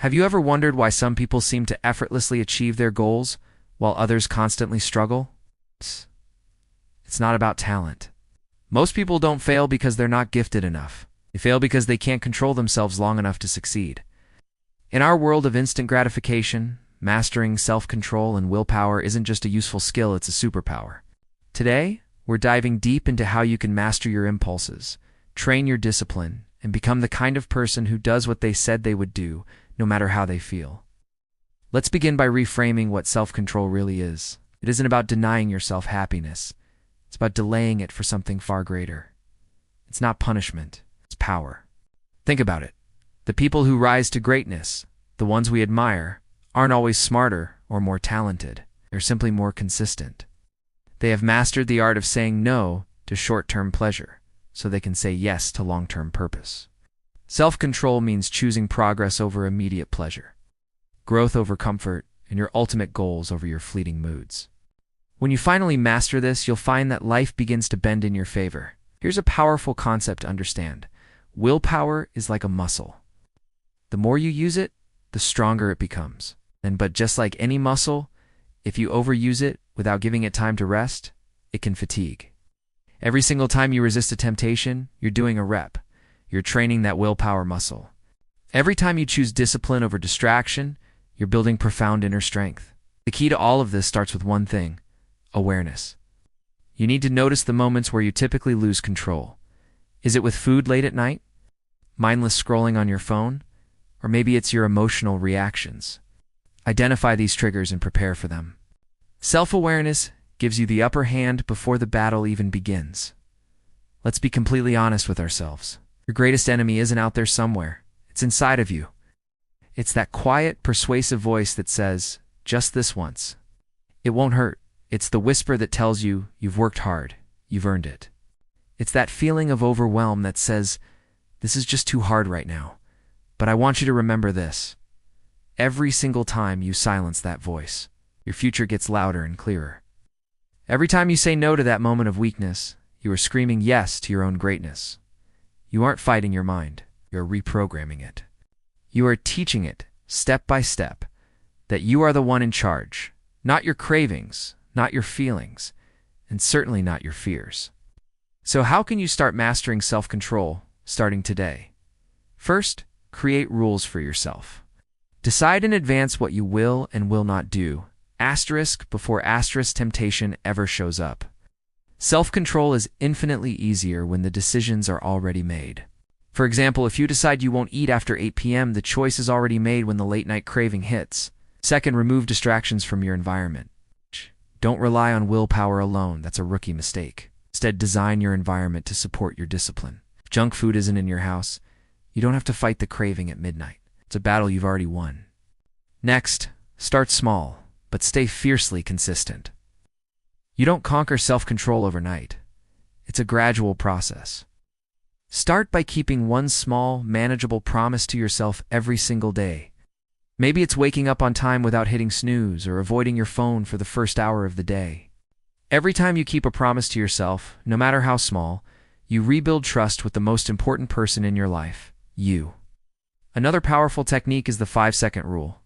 Have you ever wondered why some people seem to effortlessly achieve their goals while others constantly struggle? It's not about talent. Most people don't fail because they're not gifted enough. They fail because they can't control themselves long enough to succeed. In our world of instant gratification, mastering self-control and willpower isn't just a useful skill, it's a superpower. Today, we're diving deep into how you can master your impulses, train your discipline, and become the kind of person who does what they said they would do, no matter how they feel. Let's begin by reframing what self-control really is. It isn't about denying yourself happiness. It's about delaying it for something far greater. It's not punishment, it's power. Think about it. The people who rise to greatness, the ones we admire, aren't always smarter or more talented. They're simply more consistent. They have mastered the art of saying no to short-term pleasure, so they can say yes to long-term purpose. Self-control means choosing progress over immediate pleasure, growth over comfort, and your ultimate goals over your fleeting moods. When you finally master this, you'll find that life begins to bend in your favor. Here's a powerful concept to understand. Willpower is like a muscle. The more you use it, the stronger it becomes. But just like any muscle, if you overuse it without giving it time to rest, it can fatigue. Every single time you resist a temptation, you're doing a rep. You're training that willpower muscle. Every time you choose discipline over distraction, you're building profound inner strength. The key to all of this starts with one thing: awareness. You need to notice the moments where you typically lose control. Is it with food late at night? Mindless scrolling on your phone? Or maybe it's your emotional reactions. Identify these triggers and prepare for them. Self-awareness gives you the upper hand before the battle even begins. Let's be completely honest with ourselves. Your greatest enemy isn't out there somewhere. It's inside of you. It's that quiet, persuasive voice that says, just this once. It won't hurt. It's the whisper that tells you you've worked hard, you've earned it. It's that feeling of overwhelm that says, this is just too hard right now. But I want you to remember this. Every single time you silence that voice, your future gets louder and clearer. Every time you say no to that moment of weakness, you are screaming yes to your own greatness. You aren't fighting your mind, you're reprogramming it. You are teaching it, step by step, that you are the one in charge, not your cravings, not your feelings, and certainly not your fears. So how can you start mastering self-control starting today? First, create rules for yourself. Decide in advance what you will and will not do, asterisk before asterisk temptation ever shows up. Self-control is infinitely easier when the decisions are already made. For example, if you decide you won't eat after 8 p.m., the choice is already made when the late-night craving hits. Second, remove distractions from your environment. Don't rely on willpower alone. That's a rookie mistake. Instead, design your environment to support your discipline. If junk food isn't in your house, you don't have to fight the craving at midnight. It's a battle you've already won. Next, start small, but stay fiercely consistent. You don't conquer self-control overnight. It's a gradual process. Start by keeping one small, manageable promise to yourself every single day. Maybe it's waking up on time without hitting snooze or avoiding your phone for the first hour of the day. Every time you keep a promise to yourself, no matter how small, you rebuild trust with the most important person in your life, you. Another powerful technique is the 5-second rule.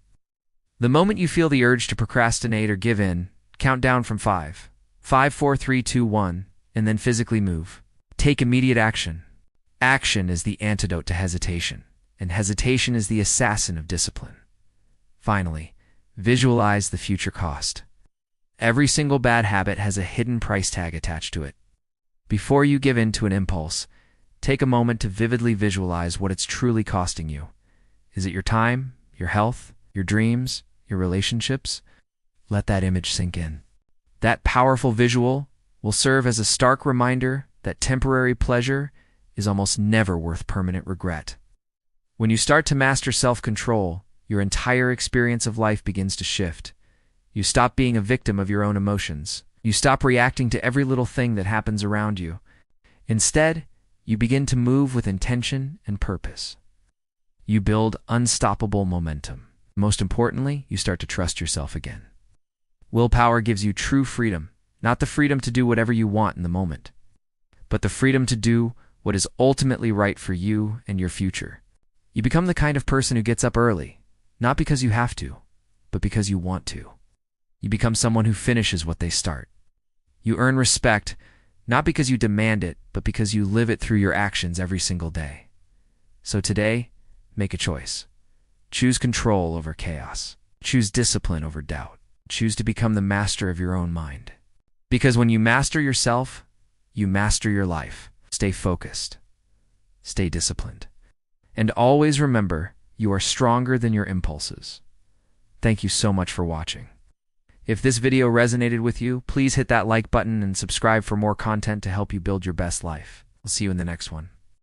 The moment you feel the urge to procrastinate or give in, count down from 5. 5, 4, 3, 2, 1, and then physically move. Take immediate action. Action is the antidote to hesitation, and hesitation is the assassin of discipline. Finally, visualize the future cost. Every single bad habit has a hidden price tag attached to it. Before you give in to an impulse, take a moment to vividly visualize what it's truly costing you. Is it your time, your health, your dreams, your relationships? Let that image sink in. That powerful visual will serve as a stark reminder that temporary pleasure is almost never worth permanent regret. When you start to master self-control, your entire experience of life begins to shift. You stop being a victim of your own emotions. You stop reacting to every little thing that happens around you. Instead, you begin to move with intention and purpose. You build unstoppable momentum. Most importantly, you start to trust yourself again. Willpower gives you true freedom, not the freedom to do whatever you want in the moment, but the freedom to do what is ultimately right for you and your future. You become the kind of person who gets up early, not because you have to, but because you want to. You become someone who finishes what they start. You earn respect, not because you demand it, but because you live it through your actions every single day. So today, make a choice. Choose control over chaos. Choose discipline over doubt. Choose to become the master of your own mind. Because when you master yourself, you master your life. Stay focused. Stay disciplined. And always remember, you are stronger than your impulses. Thank you so much for watching. If this video resonated with you, please hit that like button and subscribe for more content to help you build your best life. I'll see you in the next one.